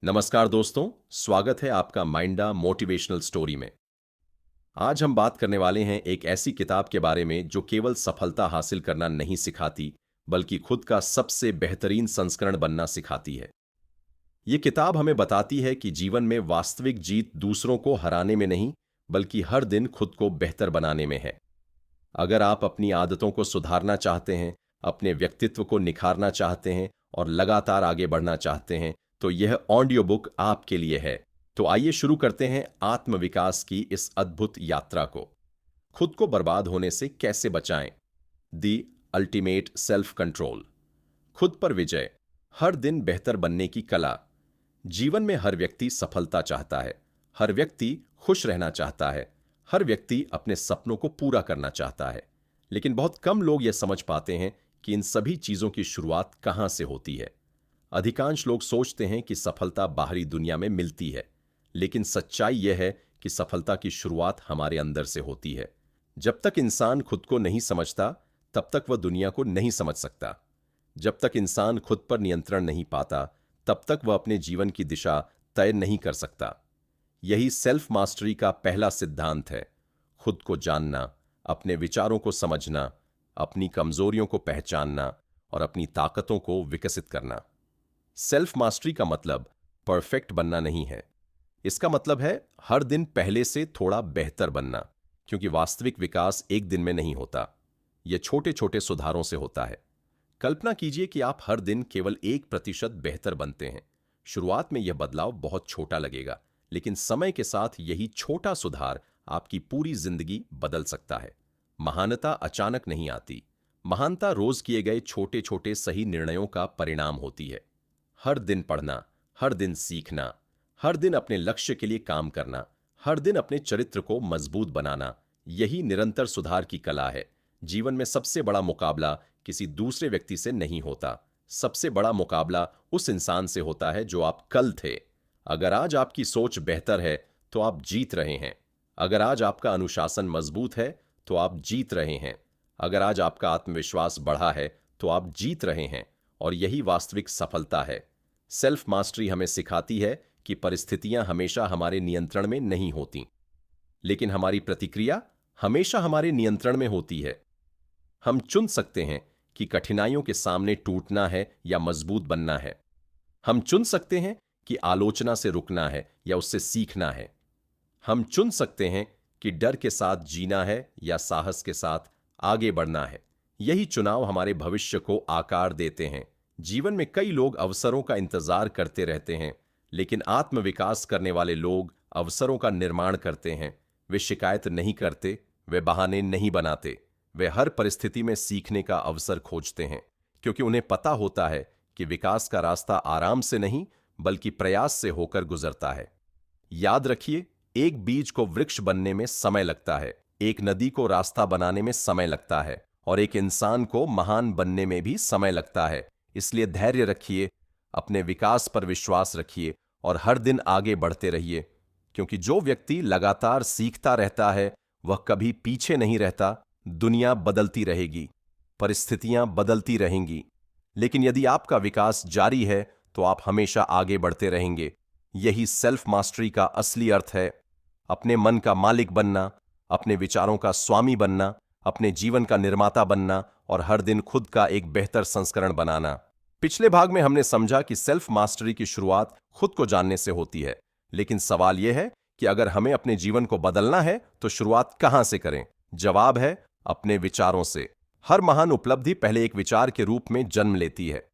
नमस्कार दोस्तों, स्वागत है आपका माइंडा मोटिवेशनल स्टोरी में। आज हम बात करने वाले हैं एक ऐसी किताब के बारे में जो केवल सफलता हासिल करना नहीं सिखाती, बल्कि खुद का सबसे बेहतरीन संस्करण बनना सिखाती है। ये किताब हमें बताती है कि जीवन में वास्तविक जीत दूसरों को हराने में नहीं, बल्कि हर दिन खुद को बेहतर बनाने में है। अगर आप अपनी आदतों को सुधारना चाहते हैं, अपने व्यक्तित्व को निखारना चाहते हैं और लगातार आगे बढ़ना चाहते हैं, तो यह ऑडियो बुक आपके लिए है। तो आइए शुरू करते हैं आत्मविकास की इस अद्भुत यात्रा को। खुद को बर्बाद होने से कैसे बचाएं? The ultimate self control. खुद पर विजय, हर दिन बेहतर बनने की कला। जीवन में हर व्यक्ति सफलता चाहता है, हर व्यक्ति खुश रहना चाहता है, हर व्यक्ति अपने सपनों को पूरा करना चाहता है। लेकिन बहुत कम लोग यह समझ पाते हैं कि इन सभी चीजों की शुरुआत कहां से होती है। अधिकांश लोग सोचते हैं कि सफलता बाहरी दुनिया में मिलती है, लेकिन सच्चाई यह है कि सफलता की शुरुआत हमारे अंदर से होती है। जब तक इंसान खुद को नहीं समझता, तब तक वह दुनिया को नहीं समझ सकता। जब तक इंसान खुद पर नियंत्रण नहीं पाता, तब तक वह अपने जीवन की दिशा तय नहीं कर सकता। यही सेल्फ मास्टरी का पहला सिद्धांत है। खुद को जानना, अपने विचारों को समझना, अपनी कमजोरियों को पहचानना और अपनी ताकतों को विकसित करना। सेल्फ मास्टरी का मतलब परफेक्ट बनना नहीं है। इसका मतलब है हर दिन पहले से थोड़ा बेहतर बनना, क्योंकि वास्तविक विकास एक दिन में नहीं होता। यह छोटे छोटे सुधारों से होता है। कल्पना कीजिए कि आप हर दिन केवल 1% बेहतर बनते हैं। शुरुआत में यह बदलाव बहुत छोटा लगेगा, लेकिन समय के साथ यही छोटा सुधार आपकी पूरी जिंदगी बदल सकता है। महानता अचानक नहीं आती। महानता रोज किए गए छोटे छोटे सही निर्णयों का परिणाम होती है। हर दिन पढ़ना, हर दिन सीखना, हर दिन अपने लक्ष्य के लिए काम करना, हर दिन अपने चरित्र को मजबूत बनाना, यही निरंतर सुधार की कला है। जीवन में सबसे बड़ा मुकाबला किसी दूसरे व्यक्ति से नहीं होता। सबसे बड़ा मुकाबला उस इंसान से होता है जो आप कल थे। अगर आज आपकी सोच बेहतर है, तो आप जीत रहे हैं। अगर आज आपका अनुशासन मजबूत है, तो आप जीत रहे हैं। अगर आज आपका आत्मविश्वास बढ़ा है, तो आप जीत रहे हैं। और यही वास्तविक सफलता है। सेल्फ मास्टरी हमें सिखाती है कि परिस्थितियां हमेशा हमारे नियंत्रण में नहीं होती, लेकिन हमारी प्रतिक्रिया हमेशा हमारे नियंत्रण में होती है। हम चुन सकते हैं कि कठिनाइयों के सामने टूटना है या मजबूत बनना है। हम चुन सकते हैं कि आलोचना से रुकना है या उससे सीखना है। हम चुन सकते हैं कि डर के साथ जीना है या साहस के साथ आगे बढ़ना है। यही चुनाव हमारे भविष्य को आकार देते हैं। जीवन में कई लोग अवसरों का इंतजार करते रहते हैं, लेकिन आत्मविकास करने वाले लोग अवसरों का निर्माण करते हैं। वे शिकायत नहीं करते, वे बहाने नहीं बनाते। वे हर परिस्थिति में सीखने का अवसर खोजते हैं, क्योंकि उन्हें पता होता है कि विकास का रास्ता आराम से नहीं, बल्कि प्रयास से होकर गुजरता है। याद रखिए, एक बीज को वृक्ष बनने में समय लगता है, एक नदी को रास्ता बनाने में समय लगता है, और एक इंसान को महान बनने में भी समय लगता है। इसलिए धैर्य रखिए, अपने विकास पर विश्वास रखिए और हर दिन आगे बढ़ते रहिए, क्योंकि जो व्यक्ति लगातार सीखता रहता है, वह कभी पीछे नहीं रहता। दुनिया बदलती रहेगी, परिस्थितियां बदलती रहेंगी, लेकिन यदि आपका विकास जारी है, तो आप हमेशा आगे बढ़ते रहेंगे। यही सेल्फ मास्टरी का असली अर्थ है। अपने मन का मालिक बनना, अपने विचारों का स्वामी बनना, अपने जीवन का निर्माता बनना और हर दिन खुद का एक बेहतर संस्करण बनाना। पिछले भाग में हमने समझा कि सेल्फ मास्टरी की शुरुआत खुद को जानने से होती है, लेकिन सवाल यह है कि अगर हमें अपने जीवन को बदलना है, तो शुरुआत कहां से करें? जवाब है अपने विचारों से। हर महान उपलब्धि पहले एक विचार के रूप में जन्म लेती है।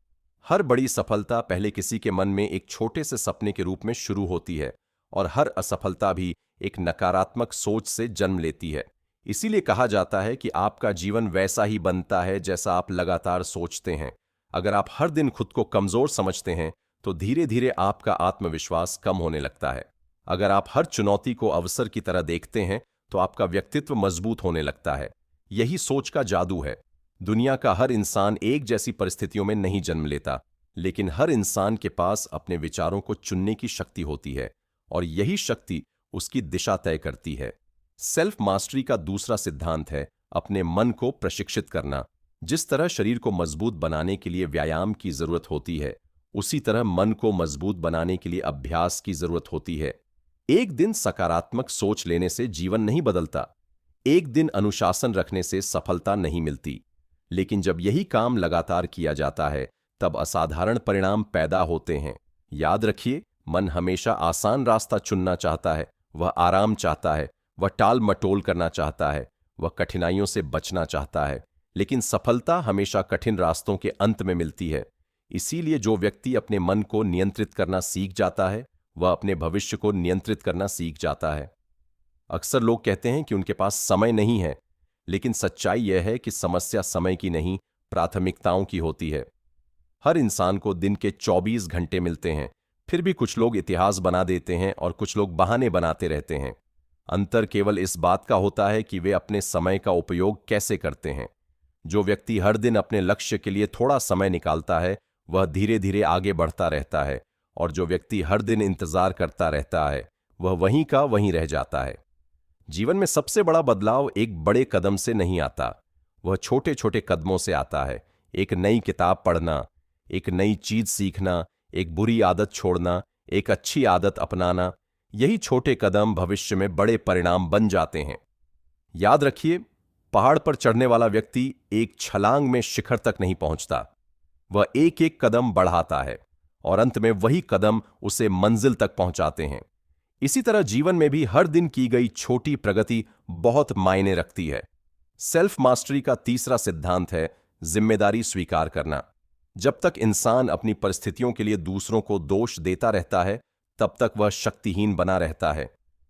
हर बड़ी सफलता पहले किसी के मन में एक छोटे से सपने के रूप में शुरू होती है, और हर असफलता भी एक नकारात्मक सोच से जन्म लेती है। इसीलिए कहा जाता है कि आपका जीवन वैसा ही बनता है जैसा आप लगातार सोचते हैं। अगर आप हर दिन खुद को कमजोर समझते हैं, तो धीरे धीरे आपका आत्मविश्वास कम होने लगता है। अगर आप हर चुनौती को अवसर की तरह देखते हैं, तो आपका व्यक्तित्व मजबूत होने लगता है। यही सोच का जादू है। दुनिया का हर इंसान एक जैसी परिस्थितियों में नहीं जन्म लेता, लेकिन हर इंसान के पास अपने विचारों को चुनने की शक्ति होती है, और यही शक्ति उसकी दिशा तय करती है। सेल्फ मास्टरी का दूसरा सिद्धांत है अपने मन को प्रशिक्षित करना। जिस तरह शरीर को मजबूत बनाने के लिए व्यायाम की जरूरत होती है, उसी तरह मन को मजबूत बनाने के लिए अभ्यास की जरूरत होती है। एक दिन सकारात्मक सोच लेने से जीवन नहीं बदलता, एक दिन अनुशासन रखने से सफलता नहीं मिलती, लेकिन जब यही काम लगातार किया जाता है तब असाधारण परिणाम पैदा होते हैं। याद रखिए, मन हमेशा आसान रास्ता चुनना चाहता है, वह आराम चाहता है, वह टाल मटोल करना चाहता है, वह कठिनाइयों से बचना चाहता है, लेकिन सफलता हमेशा कठिन रास्तों के अंत में मिलती है। इसीलिए जो व्यक्ति अपने मन को नियंत्रित करना सीख जाता है, वह अपने भविष्य को नियंत्रित करना सीख जाता है। अक्सर लोग कहते हैं कि उनके पास समय नहीं है, लेकिन सच्चाई यह है कि समस्या समय की नहीं, प्राथमिकताओं की होती है। हर इंसान को दिन के 24 घंटे मिलते हैं, फिर भी कुछ लोग इतिहास बना देते हैं और कुछ लोग बहाने बनाते रहते हैं। अंतर केवल इस बात का होता है कि वे अपने समय का उपयोग कैसे करते हैं। जो व्यक्ति हर दिन अपने लक्ष्य के लिए थोड़ा समय निकालता है, वह धीरे धीरे आगे बढ़ता रहता है, और जो व्यक्ति हर दिन इंतजार करता रहता है, वह वहीं का वहीं रह जाता है। जीवन में सबसे बड़ा बदलाव एक बड़े कदम से नहीं आता, वह छोटे छोटे कदमों से आता है। एक नई किताब पढ़ना, एक नई चीज सीखना, एक बुरी आदत छोड़ना, एक अच्छी आदत अपनाना, यही छोटे कदम भविष्य में बड़े परिणाम बन जाते हैं। याद रखिए, पहाड़ पर चढ़ने वाला व्यक्ति एक छलांग में शिखर तक नहीं पहुंचता, वह एक एक कदम बढ़ाता है और अंत में वही कदम उसे मंजिल तक पहुंचाते हैं। इसी तरह जीवन में भी हर दिन की गई छोटी प्रगति बहुत मायने रखती है। सेल्फ मास्टरी का तीसरा सिद्धांत है जिम्मेदारी स्वीकार करना। जब तक इंसान अपनी परिस्थितियों के लिए दूसरों को दोष देता रहता है, तब तक वह शक्तिहीन बना रहता है।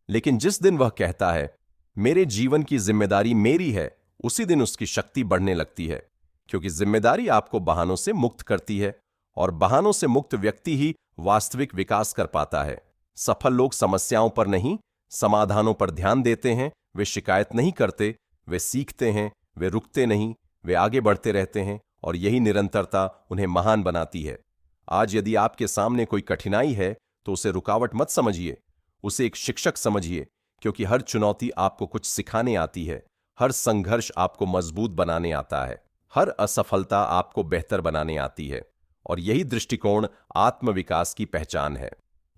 लेकिन जिस दिन वह कहता है मेरे जीवन की जिम्मेदारी मेरी है, उसी दिन उसकी शक्ति बढ़ने लगती है, क्योंकि जिम्मेदारी आपको बहानों से मुक्त करती है और बहानों से मुक्त व्यक्ति ही वास्तविक विकास कर पाता है। सफल लोग समस्याओं पर नहीं, समाधानों पर ध्यान देते हैं। वे शिकायत नहीं करते, वे सीखते हैं, वे रुकते नहीं, वे आगे बढ़ते रहते हैं, और यही निरंतरता उन्हें महान बनाती है। आज यदि आपके सामने कोई कठिनाई है तो उसे रुकावट मत समझिए, उसे एक शिक्षक समझिए, क्योंकि हर चुनौती आपको कुछ सिखाने आती है, हर संघर्ष आपको मजबूत बनाने आता है, हर असफलता आपको बेहतर बनाने आती है, और यही दृष्टिकोण आत्मविकास की पहचान है।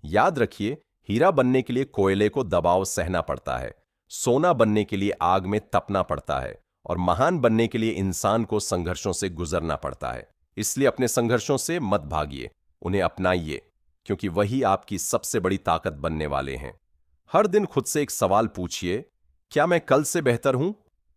याद रखिए, हीरा बनने के लिए कोयले को दबाव सहना पड़ता है, सोना बनने के लिए आग में तपना पड़ता है, और महान बनने के लिए इंसान को संघर्षों से गुजरना पड़ता है। इसलिए अपने संघर्षों से मत भागिए, उन्हें अपनाइए, क्योंकि वही आपकी सबसे बड़ी ताकत बनने वाले हैं। हर दिन खुद से एक सवाल पूछिए, क्या मैं कल से बेहतर हूं?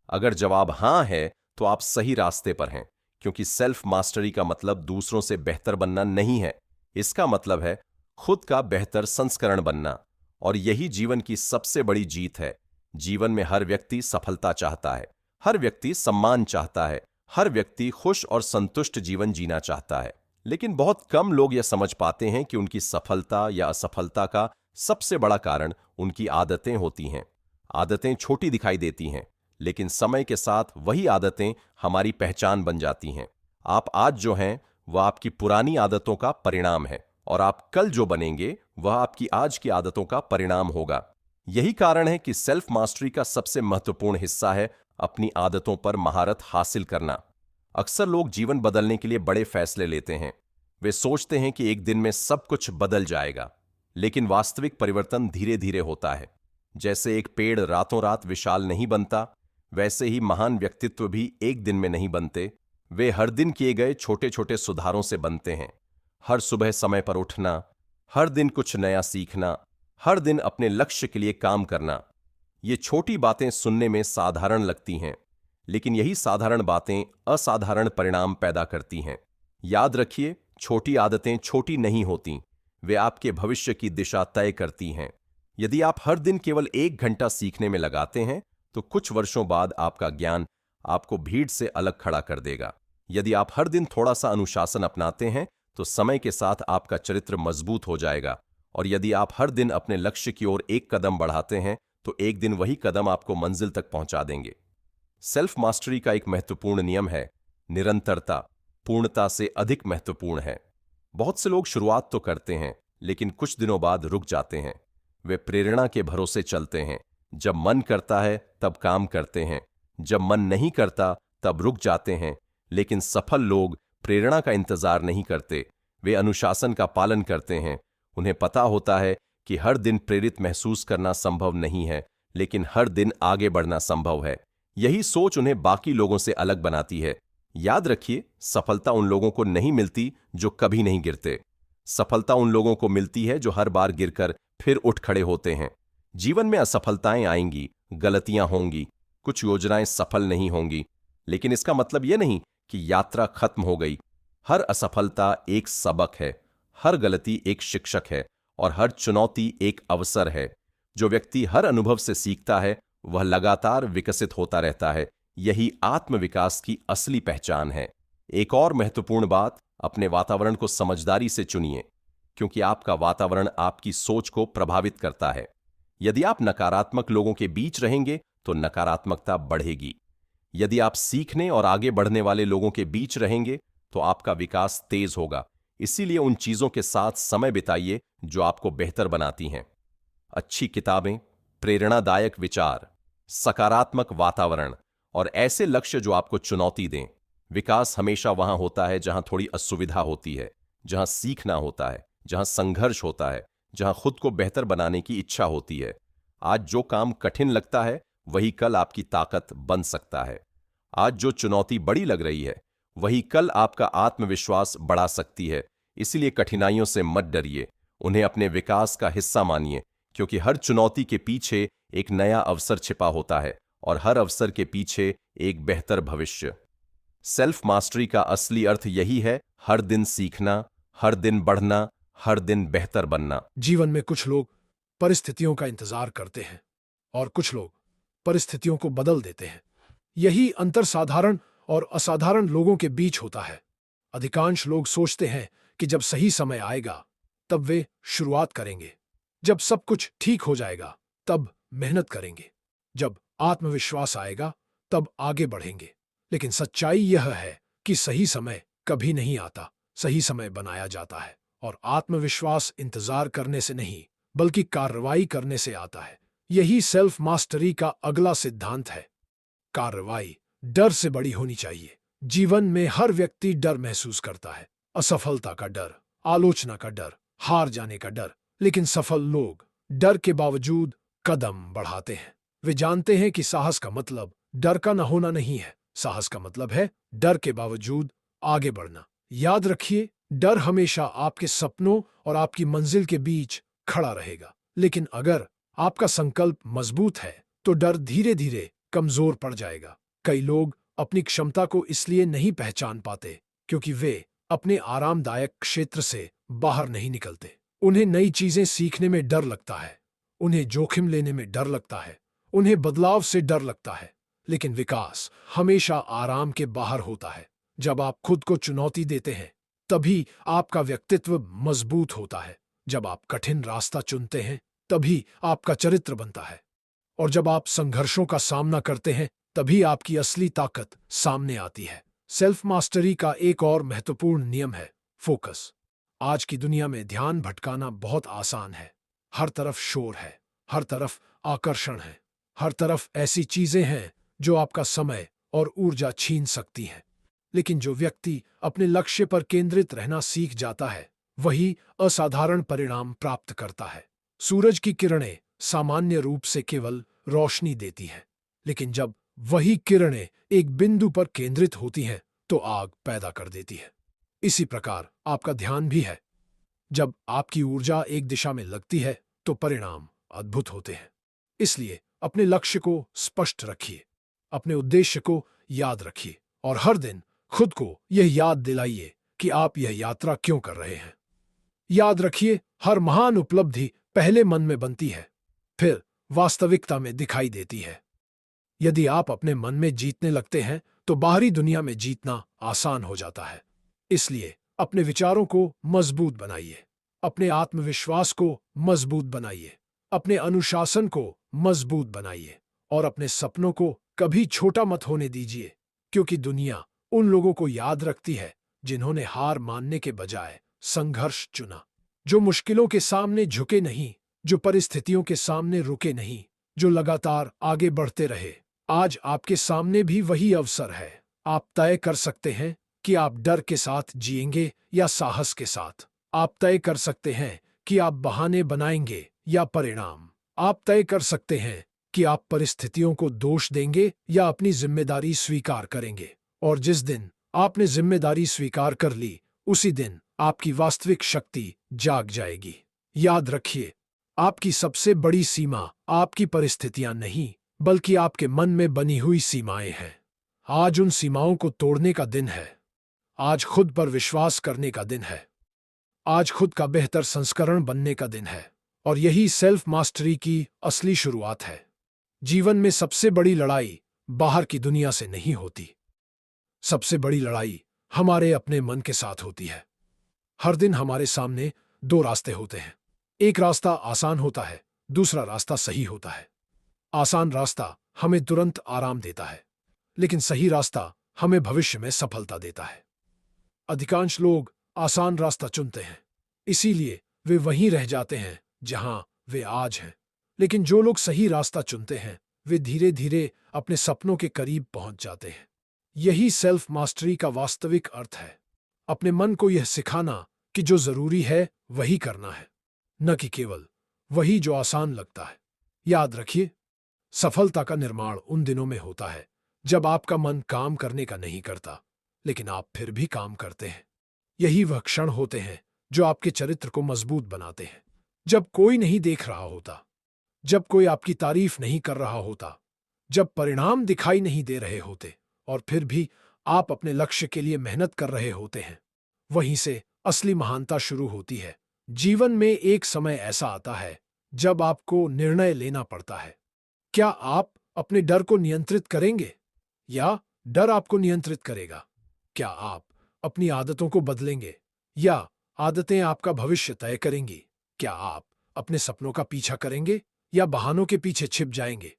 अगर जवाब हां है तो आप सही रास्ते पर हैं, क्योंकि सेल्फ मास्टरी का मतलब दूसरों से बेहतर बनना नहीं है। इसका मतलब है खुद का बेहतर संस्करण बनना, और यही जीवन की सबसे बड़ी जीत है। जीवन में हर व्यक्ति सफलता चाहता है, हर व्यक्ति सम्मान चाहता है, हर व्यक्ति खुश और संतुष्ट जीवन जीना चाहता है, लेकिन बहुत कम लोग यह समझ पाते हैं कि उनकी सफलता या असफलता का सबसे बड़ा कारण उनकी आदतें होती हैं। आदतें छोटी दिखाई देती हैं, लेकिन समय के साथ वही आदतें हमारी पहचान बन जाती हैं। आप आज जो हैं वह आपकी पुरानी आदतों का परिणाम है, और आप कल जो बनेंगे वह आपकी आज की आदतों का परिणाम होगा। यही कारण है कि सेल्फ मास्टरी का सबसे महत्वपूर्ण हिस्सा है अपनी आदतों पर महारत हासिल करना। अक्सर लोग जीवन बदलने के लिए बड़े फैसले लेते हैं। वे सोचते हैं कि एक दिन में सब कुछ बदल जाएगा, लेकिन वास्तविक परिवर्तन धीरे धीरे होता है। जैसे एक पेड़ रातों रात विशाल नहीं बनता, वैसे ही महान व्यक्तित्व भी एक दिन में नहीं बनते। वे हर दिन किए गए छोटे छोटे सुधारों से बनते हैं। हर सुबह समय पर उठना, हर दिन कुछ नया सीखना, हर दिन अपने लक्ष्य के लिए काम करना। ये छोटी बातें सुनने में साधारण लगती हैं, लेकिन यही साधारण बातें असाधारण परिणाम पैदा करती हैं। याद रखिए, छोटी आदतें छोटी नहीं होती, वे आपके भविष्य की दिशा तय करती हैं। यदि आप हर दिन केवल 1 घंटा सीखने में लगाते हैं, तो कुछ वर्षों बाद आपका ज्ञान आपको भीड़ से अलग खड़ा कर देगा। यदि आप हर दिन थोड़ा सा अनुशासन अपनाते हैं, तो समय के साथ आपका चरित्र मजबूत हो जाएगा। और यदि आप हर दिन अपने लक्ष्य की ओर एक कदम बढ़ाते हैं, तो एक दिन वही कदम आपको मंजिल तक पहुंचा देंगे। सेल्फ मास्टरी का एक महत्वपूर्ण नियम है, निरंतरता पूर्णता से अधिक महत्वपूर्ण है। बहुत से लोग शुरुआत तो करते हैं, लेकिन कुछ दिनों बाद रुक जाते हैं। वे प्रेरणा के भरोसे चलते हैं। जब मन करता है तब काम करते हैं, जब मन नहीं करता तब रुक जाते हैं। लेकिन सफल लोग प्रेरणा का इंतजार नहीं करते, वे अनुशासन का पालन करते हैं। उन्हें पता होता है कि हर दिन प्रेरित महसूस करना संभव नहीं है, लेकिन हर दिन आगे बढ़ना संभव है। यही सोच उन्हें बाकी लोगों से अलग बनाती है। याद रखिए, सफलता उन लोगों को नहीं मिलती जो कभी नहीं गिरते। सफलता उन लोगों को मिलती है जो हर बार गिरकर फिर उठ खड़े होते हैं। जीवन में असफलताएं आएंगी, गलतियां होंगी, कुछ योजनाएं सफल नहीं होंगी, लेकिन इसका मतलब यह नहीं कि यात्रा खत्म हो गई। हर असफलता एक सबक है, हर गलती एक शिक्षक है और हर चुनौती एक अवसर है। जो व्यक्ति हर अनुभव से सीखता है वह लगातार विकसित होता रहता है। यही आत्मविकास की असली पहचान है। एक और महत्वपूर्ण बात, अपने वातावरण को समझदारी से चुनिए, क्योंकि आपका वातावरण आपकी सोच को प्रभावित करता है। यदि आप नकारात्मक लोगों के बीच रहेंगे तो नकारात्मकता बढ़ेगी। यदि आप सीखने और आगे बढ़ने वाले लोगों के बीच रहेंगे तो आपका विकास तेज होगा। इसीलिए उन चीजों के साथ समय बिताइए जो आपको बेहतर बनाती हैं। अच्छी किताबें, प्रेरणादायक विचार, सकारात्मक वातावरण और ऐसे लक्ष्य जो आपको चुनौती दें। विकास हमेशा वहां होता है जहां थोड़ी असुविधा होती है, जहां सीखना होता है, जहां संघर्ष होता है, जहां खुद को बेहतर बनाने की इच्छा होती है। आज जो काम कठिन लगता है वही कल आपकी ताकत बन सकता है। आज जो चुनौती बड़ी लग रही है वही कल आपका आत्मविश्वास बढ़ा सकती है। इसीलिए कठिनाइयों से मत डरिए, उन्हें अपने विकास का हिस्सा मानिए, क्योंकि हर चुनौती के पीछे एक नया अवसर छिपा होता है और हर अवसर के पीछे एक बेहतर भविष्य। सेल्फ मास्टरी का असली अर्थ यही है, हर दिन सीखना, हर दिन बढ़ना, हर दिन बेहतर बनना। जीवन में कुछ लोग परिस्थितियों का इंतजार करते हैं और कुछ लोग परिस्थितियों को बदल देते हैं। यही अंतर साधारण और असाधारण लोगों के बीच होता है। अधिकांश लोग सोचते हैं कि जब सही समय आएगा तब वे शुरुआत करेंगे, जब सब कुछ ठीक हो जाएगा तब मेहनत करेंगे, जब आत्मविश्वास आएगा तब आगे बढ़ेंगे। लेकिन सच्चाई यह है कि सही समय कभी नहीं आता, सही समय बनाया जाता है। और आत्मविश्वास इंतजार करने से नहीं बल्कि कार्रवाई करने से आता है। यही सेल्फ मास्टरी का अगला सिद्धांत है। कार्रवाई डर से बड़ी होनी चाहिए। जीवन में हर व्यक्ति डर महसूस करता है, असफलता का डर, आलोचना का डर, हार जाने का डर। लेकिन सफल लोग डर के बावजूद कदम बढ़ाते हैं। वे जानते हैं कि साहस का मतलब डर का न होना नहीं है, साहस का मतलब है डर के बावजूद आगे बढ़ना। याद रखिए, डर हमेशा आपके सपनों और आपकी मंजिल के बीच खड़ा रहेगा। लेकिन अगर आपका संकल्प मजबूत है तो डर धीरे धीरे कमजोर पड़ जाएगा। कई लोग अपनी क्षमता को इसलिए नहीं पहचान पाते क्योंकि वे अपने आरामदायक क्षेत्र से बाहर नहीं निकलते। उन्हें नई चीजें सीखने में डर लगता है, उन्हें जोखिम लेने में डर लगता है, उन्हें बदलाव से डर लगता है। लेकिन विकास हमेशा आराम के बाहर होता है। जब आप खुद को चुनौती देते हैं तभी आपका व्यक्तित्व मजबूत होता है। जब आप कठिन रास्ता चुनते हैं तभी आपका चरित्र बनता है। और जब आप संघर्षों का सामना करते हैं तभी आपकी असली ताकत सामने आती है। सेल्फ मास्टरी का एक और महत्वपूर्ण नियम है फोकस। आज की दुनिया में ध्यान भटकाना बहुत आसान है। हर तरफ शोर है, हर तरफ आकर्षण है, हर तरफ ऐसी चीजें हैं जो आपका समय और ऊर्जा छीन सकती हैं। लेकिन जो व्यक्ति अपने लक्ष्य पर केंद्रित रहना सीख जाता है वही असाधारण परिणाम प्राप्त करता है। सूरज की किरणें सामान्य रूप से केवल रोशनी देती हैं, लेकिन जब वही किरणें एक बिंदु पर केंद्रित होती हैं तो आग पैदा कर देती है। इसी प्रकार आपका ध्यान भी है। जब आपकी ऊर्जा एक दिशा में लगती है तो परिणाम अद्भुत होते हैं। इसलिए अपने लक्ष्य को स्पष्ट रखिए, अपने उद्देश्य को याद रखिए और हर दिन खुद को यह याद दिलाइए कि आप यह यात्रा क्यों कर रहे हैं। याद रखिए, हर महान उपलब्धि पहले मन में बनती है, फिर वास्तविकता में दिखाई देती है। यदि आप अपने मन में जीतने लगते हैं तो बाहरी दुनिया में जीतना आसान हो जाता है। इसलिए अपने विचारों को मजबूत बनाइए, अपने आत्मविश्वास को मजबूत बनाइए, अपने अनुशासन को मजबूत बनाइए और अपने सपनों को कभी छोटा मत होने दीजिए, क्योंकि दुनिया उन लोगों को याद रखती है जिन्होंने हार मानने के बजाय संघर्ष चुना, जो मुश्किलों के सामने झुके नहीं, जो परिस्थितियों के सामने रुके नहीं, जो लगातार आगे बढ़ते रहे। आज आपके सामने भी वही अवसर है। आप तय कर सकते हैं कि आप डर के साथ जिएंगे या साहस के साथ। आप तय कर सकते हैं कि आप बहाने बनाएंगे या परिणाम। आप तय कर सकते हैं कि आप परिस्थितियों को दोष देंगे या अपनी जिम्मेदारी स्वीकार करेंगे। और जिस दिन आपने जिम्मेदारी स्वीकार कर ली, उसी दिन आपकी वास्तविक शक्ति जाग जाएगी। याद रखिए, आपकी सबसे बड़ी सीमा आपकी परिस्थितियां नहीं, बल्कि आपके मन में बनी हुई सीमाएं हैं। आज उन सीमाओं को तोड़ने का दिन है। आज खुद पर विश्वास करने का दिन है। आज खुद का बेहतर संस्करण बनने का दिन है। और यही सेल्फ मास्टरी की असली शुरुआत है। जीवन में सबसे बड़ी लड़ाई बाहर की दुनिया से नहीं होती। सबसे बड़ी लड़ाई हमारे अपने मन के साथ होती है। हर दिन हमारे सामने दो रास्ते होते हैं। एक रास्ता आसान होता है, दूसरा रास्ता सही होता है। आसान रास्ता हमें तुरंत आराम देता है, लेकिन सही रास्ता हमें भविष्य में सफलता देता है। अधिकांश लोग आसान रास्ता चुनते हैं, इसीलिए वे वहीं रह जाते हैं जहां वे आज हैं। लेकिन जो लोग सही रास्ता चुनते हैं, वे धीरे धीरे अपने सपनों के करीब पहुंच जाते हैं। यही सेल्फ मास्टरी का वास्तविक अर्थ है। अपने मन को यह सिखाना कि जो जरूरी है वही करना है, न कि केवल वही जो आसान लगता है। याद रखिए, सफलता का निर्माण उन दिनों में होता है जब आपका मन काम करने का नहीं करता, लेकिन आप फिर भी काम करते हैं। यही वह क्षण होते हैं जो आपके चरित्र को मजबूत बनाते हैं। जब कोई नहीं देख रहा होता, जब कोई आपकी तारीफ नहीं कर रहा होता, जब परिणाम दिखाई नहीं दे रहे होते, और फिर भी आप अपने लक्ष्य के लिए मेहनत कर रहे होते हैं, वहीं से असली महानता शुरू होती है। जीवन में एक समय ऐसा आता है जब आपको निर्णय लेना पड़ता है। क्या आप अपने डर को नियंत्रित करेंगे या डर आपको नियंत्रित करेगा? क्या आप अपनी आदतों को बदलेंगे या आदतें आपका भविष्य तय करेंगी? क्या आप अपने सपनों का पीछा करेंगे या बहानों के पीछे छिप जाएंगे?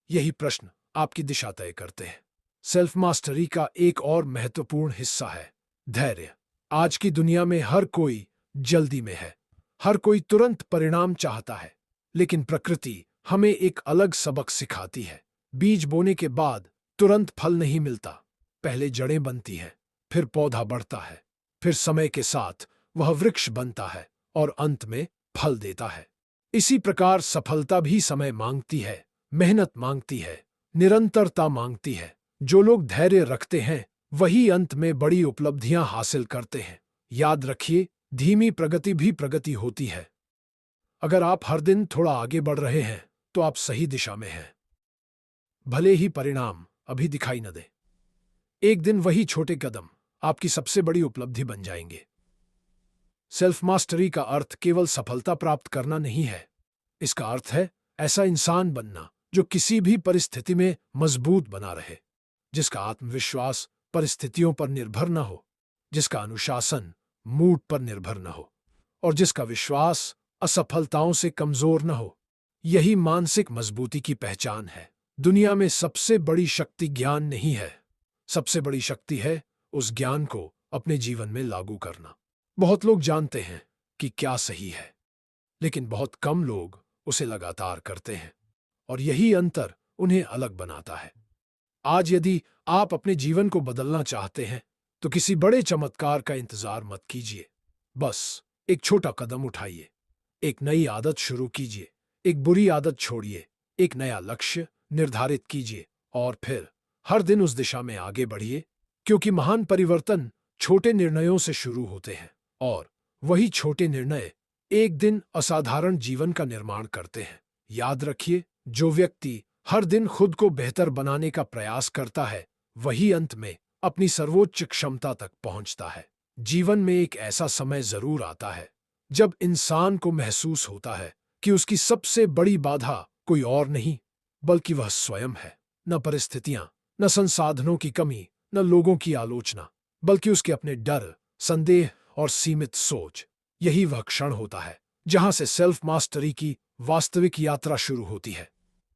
यही प्रश्न आपकी दिशा तय करते हैं। सेल्फ मास्टरी का एक और महत्वपूर्ण हिस्सा है धैर्य। आज की दुनिया में हर कोई जल्दी में है। हर कोई तुरंत परिणाम चाहता है, लेकिन प्रकृति हमें एक अलग सबक सिखाती है। बीज बोने के बाद तुरंत फल नहीं मिलता। पहले जड़ें बनती हैं, फिर पौधा बढ़ता है, फिर समय के साथ वह वृक्ष बनता है और अंत में फल देता है। इसी प्रकार सफलता भी समय मांगती है, मेहनत मांगती है, निरंतरता मांगती है। जो लोग धैर्य रखते हैं वही अंत में बड़ी उपलब्धियां हासिल करते हैं। याद रखिए, धीमी प्रगति भी प्रगति होती है। अगर आप हर दिन थोड़ा आगे बढ़ रहे हैं तो आप सही दिशा में हैं, भले ही परिणाम अभी दिखाई न दे। एक दिन वही छोटे कदम आपकी सबसे बड़ी उपलब्धि बन जाएंगे। सेल्फ मास्टरी का अर्थ केवल सफलता प्राप्त करना नहीं है। इसका अर्थ है ऐसा इंसान बनना जो किसी भी परिस्थिति में मजबूत बना रहे, जिसका आत्मविश्वास परिस्थितियों पर निर्भर न हो, जिसका अनुशासन मूड पर निर्भर न हो, और जिसका विश्वास असफलताओं से कमजोर न हो। यही मानसिक मजबूती की पहचान है। दुनिया में सबसे बड़ी शक्ति ज्ञान नहीं है, सबसे बड़ी शक्ति है उस ज्ञान को अपने जीवन में लागू करना। बहुत लोग जानते हैं कि क्या सही है, लेकिन बहुत कम लोग उसे लगातार करते हैं, और यही अंतर उन्हें अलग बनाता है। आज यदि आप अपने जीवन को बदलना चाहते हैं तो किसी बड़े चमत्कार का इंतजार मत कीजिए। बस एक छोटा कदम उठाइए, एक नई आदत शुरू कीजिए, एक बुरी आदत छोड़िए, एक नया लक्ष्य निर्धारित कीजिए, और फिर हर दिन उस दिशा में आगे बढ़िए। क्योंकि महान परिवर्तन छोटे निर्णयों से शुरू होते हैं, और वही छोटे निर्णय एक दिन असाधारण जीवन का निर्माण करते हैं। याद रखिए, जो व्यक्ति हर दिन खुद को बेहतर बनाने का प्रयास करता है, वही अंत में अपनी सर्वोच्च क्षमता तक पहुंचता है। जीवन में एक ऐसा समय जरूर आता है जब इंसान को महसूस होता है कि उसकी सबसे बड़ी बाधा कोई और नहीं, बल्कि वह स्वयं है। न परिस्थितियां, न संसाधनों की कमी, न लोगों की आलोचना, बल्कि उसके अपने डर, संदेह और सीमित सोच। यही वह क्षण होता है जहां से सेल्फ मास्टरी की वास्तविक यात्रा शुरू होती है।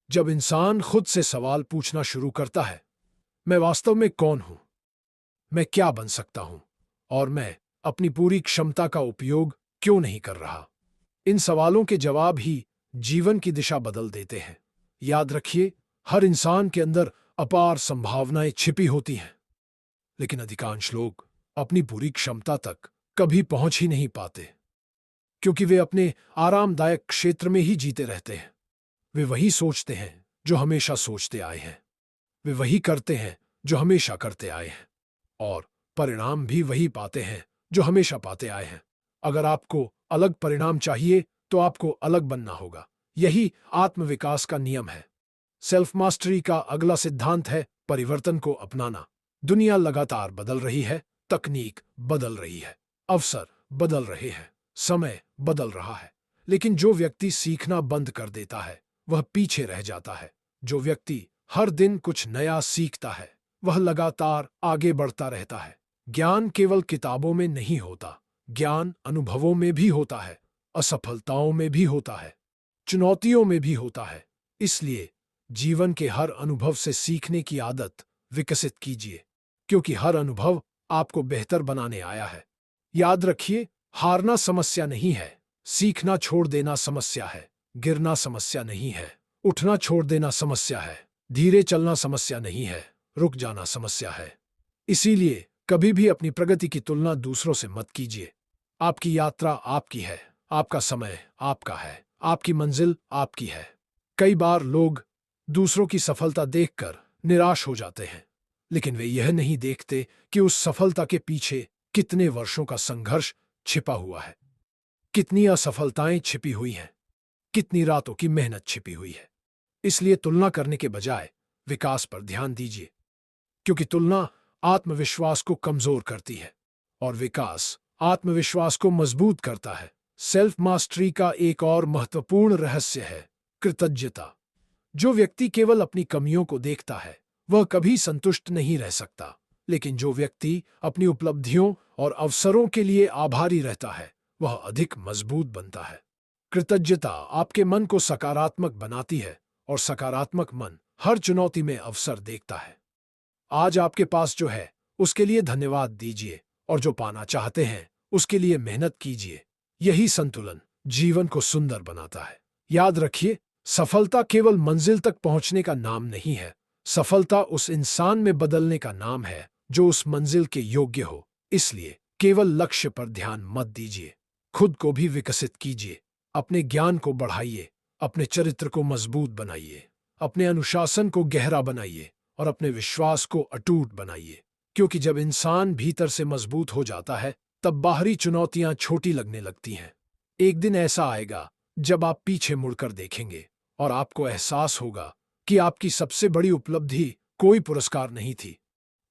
जब इंसान खुद से सवाल पूछना शुरू करता है, मैं वास्तव में कौन हूं, मैं क्या बन सकता हूं, और मैं अपनी पूरी क्षमता का उपयोग क्यों नहीं कर रहा, इन सवालों के जवाब ही जीवन की दिशा बदल देते हैं। याद रखिए, हर इंसान के अंदर अपार संभावनाएं छिपी होती हैं, लेकिन अधिकांश लोग अपनी पूरी क्षमता तक कभी पहुंच ही नहीं पाते, क्योंकि वे अपने आरामदायक क्षेत्र में ही जीते रहते हैं। वे वही सोचते हैं जो हमेशा सोचते आए हैं, वे वही करते हैं जो हमेशा करते आए हैं, और परिणाम भी वही पाते हैं जो हमेशा पाते आए हैं। अगर आपको अलग परिणाम चाहिए तो आपको अलग बनना होगा। यही आत्मविकास का नियम है। सेल्फ मास्टरी का अगला सिद्धांत है परिवर्तन को अपनाना। दुनिया लगातार बदल रही है, तकनीक बदल रही है, अवसर बदल रहे हैं, समय बदल रहा है, लेकिन जो व्यक्ति सीखना बंद कर देता है वह पीछे रह जाता है। जो व्यक्ति हर दिन कुछ नया सीखता है वह लगातार आगे बढ़ता रहता है। ज्ञान केवल किताबों में नहीं होता, ज्ञान अनुभवों में भी होता है, असफलताओं में भी होता है, चुनौतियों में भी होता है। इसलिए जीवन के हर अनुभव से सीखने की आदत विकसित कीजिए, क्योंकि हर अनुभव आपको बेहतर बनाने आया है। याद रखिए, हारना समस्या नहीं है, सीखना छोड़ देना समस्या है, गिरना समस्या नहीं है, उठना छोड़ देना समस्या है, धीरे चलना समस्या नहीं है, रुक जाना समस्या है। इसीलिए कभी भी अपनी प्रगति की तुलना दूसरों से मत कीजिए। आपकी यात्रा आपकी है, आपका समय आपका है, आपकी मंजिल आपकी है। कई बार लोग दूसरों की सफलता देखकर निराश हो जाते हैं, लेकिन वे यह नहीं देखते कि उस सफलता के पीछे कितने वर्षों का संघर्ष छिपा हुआ है, कितनी असफलताएं छिपी हुई हैं, कितनी रातों की मेहनत छिपी हुई है। इसलिए तुलना करने के बजाय विकास पर ध्यान दीजिए, क्योंकि तुलना आत्मविश्वास को कमजोर करती है और विकास आत्मविश्वास को मजबूत करता है। सेल्फ मास्टरी का एक और महत्वपूर्ण रहस्य है कृतज्ञता। जो व्यक्ति केवल अपनी कमियों को देखता है वह कभी संतुष्ट नहीं रह सकता, लेकिन जो व्यक्ति अपनी उपलब्धियों और अवसरों के लिए आभारी रहता है वह अधिक मजबूत बनता है। कृतज्ञता आपके मन को सकारात्मक बनाती है और सकारात्मक मन हर चुनौती में अवसर देखता है। आज आपके पास जो है उसके लिए धन्यवाद दीजिए और जो पाना चाहते हैं उसके लिए मेहनत कीजिए। यही संतुलन जीवन को सुंदर बनाता है। याद रखिए, सफलता केवल मंजिल तक पहुंचने का नाम नहीं है, सफलता उस इंसान में बदलने का नाम है जो उस मंजिल के योग्य हो। इसलिए केवल लक्ष्य पर ध्यान मत दीजिए, खुद को भी विकसित कीजिए। अपने ज्ञान को बढ़ाइए, अपने चरित्र को मजबूत बनाइए, अपने अनुशासन को गहरा बनाइए और अपने विश्वास को अटूट बनाइए। क्योंकि जब इंसान भीतर से मजबूत हो जाता है तब बाहरी चुनौतियां छोटी लगने लगती हैं। एक दिन ऐसा आएगा जब आप पीछे मुड़कर देखेंगे और आपको एहसास होगा कि आपकी सबसे बड़ी उपलब्धि कोई पुरस्कार नहीं थी,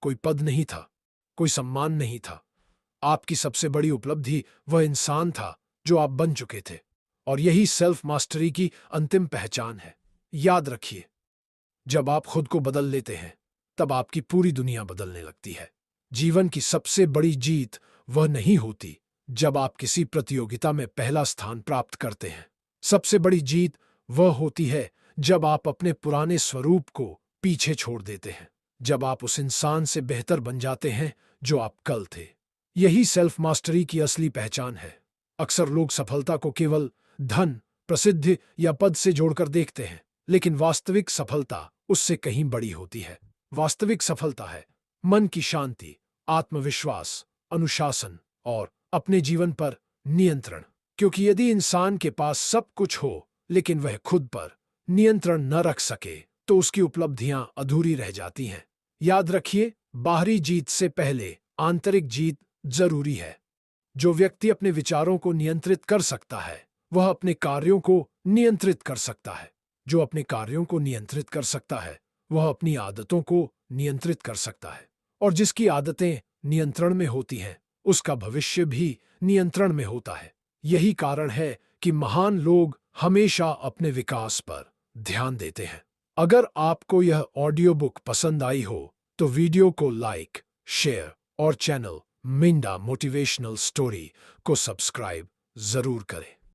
कोई पद नहीं था, कोई सम्मान नहीं था। आपकी सबसे बड़ी उपलब्धि वह इंसान था जो आप बन चुके थे, और यही सेल्फ मास्टरी की अंतिम पहचान है। याद रखिए, जब आप खुद को बदल लेते हैं तब आपकी पूरी दुनिया बदलने लगती है। जीवन की सबसे बड़ी जीत वह नहीं होती जब आप किसी प्रतियोगिता में पहला स्थान प्राप्त करते हैं। सबसे बड़ी जीत वह होती है जब आप अपने पुराने स्वरूप को पीछे छोड़ देते हैं, जब आप उस इंसान से बेहतर बन जाते हैं जो आप कल थे। यही सेल्फ मास्टरी की असली पहचान है। अक्सर लोग सफलता को केवल धन, प्रसिद्धि या पद से जोड़कर देखते हैं, लेकिन वास्तविक सफलता उससे कहीं बड़ी होती है। वास्तविक सफलता है मन की शांति, आत्मविश्वास, अनुशासन और अपने जीवन पर नियंत्रण। क्योंकि यदि इंसान के पास सब कुछ हो लेकिन वह खुद पर नियंत्रण न रख सके तो उसकी उपलब्धियां अधूरी रह जाती हैं। याद रखिए, बाहरी जीत से पहले आंतरिक जीत जरूरी है। जो व्यक्ति अपने विचारों को नियंत्रित कर सकता है वह अपने कार्यों को नियंत्रित कर सकता है। जो अपने कार्यों को नियंत्रित कर सकता है वह अपनी आदतों को नियंत्रित कर सकता है, और जिसकी आदतें नियंत्रण में होती हैं उसका भविष्य भी नियंत्रण में होता है। यही कारण है कि महान लोग हमेशा अपने विकास पर ध्यान देते हैं। अगर आपको यह ऑडियो बुक पसंद आई हो तो वीडियो को लाइक, शेयर और चैनल मिंडा मोटिवेशनल स्टोरी को सब्सक्राइब जरूर करें।